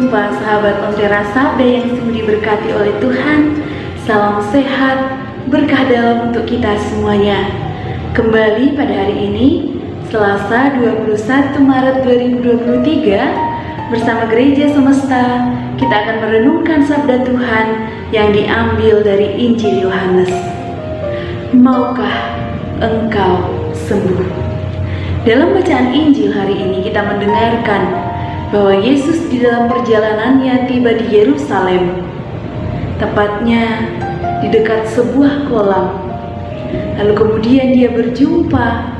berjumpa sahabat Ontera Sabda yang sungguh diberkati oleh Tuhan. Salam sehat, berkah dalam untuk kita semuanya. Kembali pada hari ini, Selasa 21 Maret 2023, bersama Gereja Semesta, kita akan merenungkan sabda Tuhan yang diambil dari Injil Yohanes. Maukah engkau sembuh? Dalam bacaan Injil hari ini kita mendengarkan bahwa Yesus di dalam perjalanannya tiba di Yerusalem, tepatnya di dekat sebuah kolam. Lalu kemudian dia berjumpa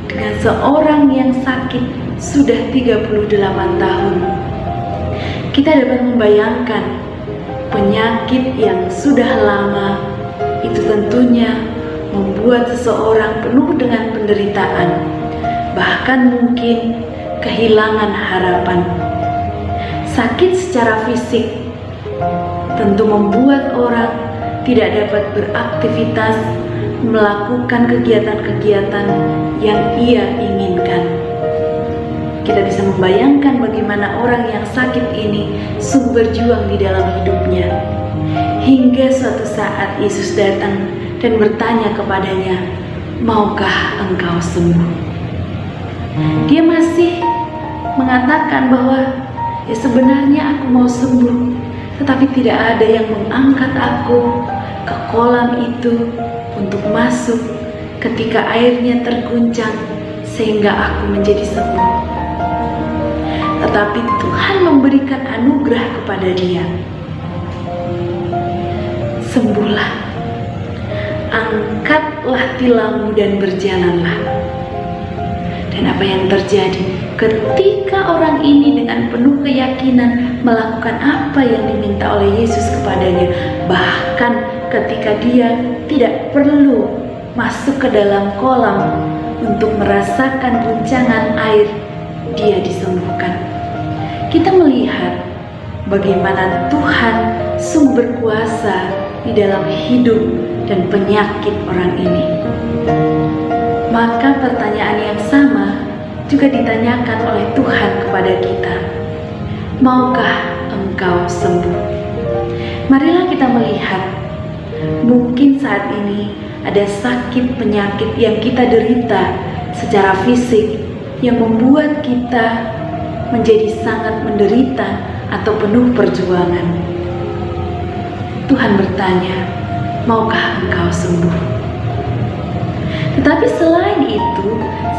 dengan seorang yang sakit sudah 38 tahun. Kita dapat membayangkan penyakit yang sudah lama itu tentunya membuat seseorang penuh dengan penderitaan, bahkan mungkin kehilangan harapan. Sakit secara fisik tentu membuat orang tidak dapat beraktivitas, melakukan kegiatan-kegiatan yang ia inginkan. Kita bisa membayangkan bagaimana orang yang sakit ini sungguh berjuang di dalam hidupnya. Hingga suatu saat Yesus datang dan bertanya kepadanya, "Maukah engkau sembuh?" Dia masih mengatakan bahwa sebenarnya aku mau sembuh, tetapi tidak ada yang mengangkat aku ke kolam itu untuk masuk ketika airnya terguncang sehingga aku menjadi sembuh. Tetapi Tuhan memberikan anugerah kepada dia. Sembuhlah, angkatlah tilammu dan berjalanlah. Dan apa yang terjadi ketika orang ini dengan penuh keyakinan melakukan apa yang diminta oleh Yesus kepadanya, bahkan ketika dia tidak perlu masuk ke dalam kolam untuk merasakan guncangan air, dia disembuhkan. Kita melihat bagaimana Tuhan sumber kuasa di dalam hidup dan penyakit orang ini. Maka pertanyaan yang sama juga ditanyakan oleh Tuhan kepada kita. Maukah engkau sembuh? Marilah kita melihat, mungkin saat ini ada sakit penyakit yang kita derita secara fisik yang membuat kita menjadi sangat menderita atau penuh perjuangan. Tuhan bertanya, maukah engkau sembuh? Tetapi selain itu,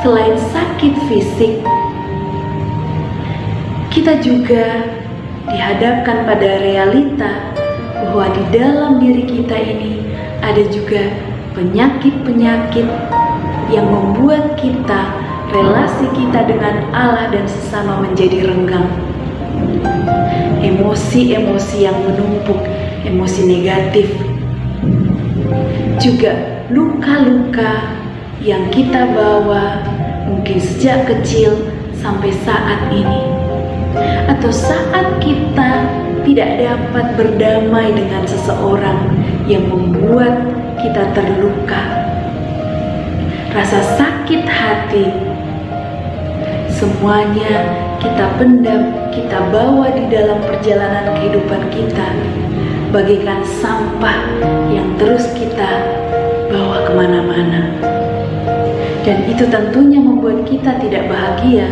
selain sakit fisik, kita juga dihadapkan pada realita bahwa di dalam diri kita ini ada juga penyakit-penyakit yang membuat kita, relasi kita dengan Allah dan sesama menjadi renggang. Emosi-emosi yang menumpuk, emosi negatif, juga luka-luka yang kita bawa mungkin sejak kecil sampai saat ini, atau saat kita tidak dapat berdamai dengan seseorang yang membuat kita terluka, rasa sakit hati, semuanya kita pendam, kita bawa di dalam perjalanan kehidupan kita bagaikan sampah yang terus kita bawa kemana-mana. Dan itu tentunya membuat kita tidak bahagia,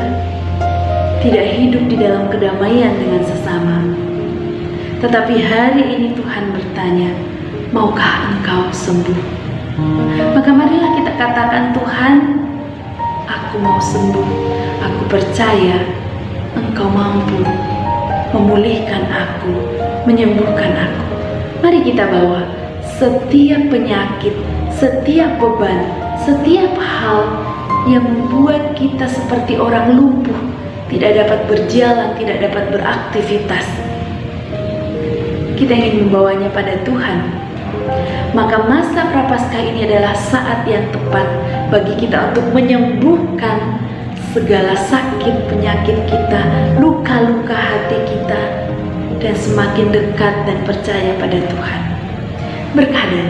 tidak hidup di dalam kedamaian dengan sesama. Tetapi hari ini Tuhan bertanya, maukah engkau sembuh? Maka marilah kita katakan, Tuhan, aku mau sembuh. Aku percaya engkau mampu memulihkan aku, menyembuhkan aku. Mari kita bawa setiap penyakit, setiap beban, setiap hal yang membuat kita seperti orang lumpuh, tidak dapat berjalan, tidak dapat beraktivitas. Kita ingin membawanya pada Tuhan. Maka masa Prapaskah ini adalah saat yang tepat bagi kita untuk menyembuhkan segala sakit penyakit kita, luka-luka hati kita, dan semakin dekat dan percaya pada Tuhan. Berkah dan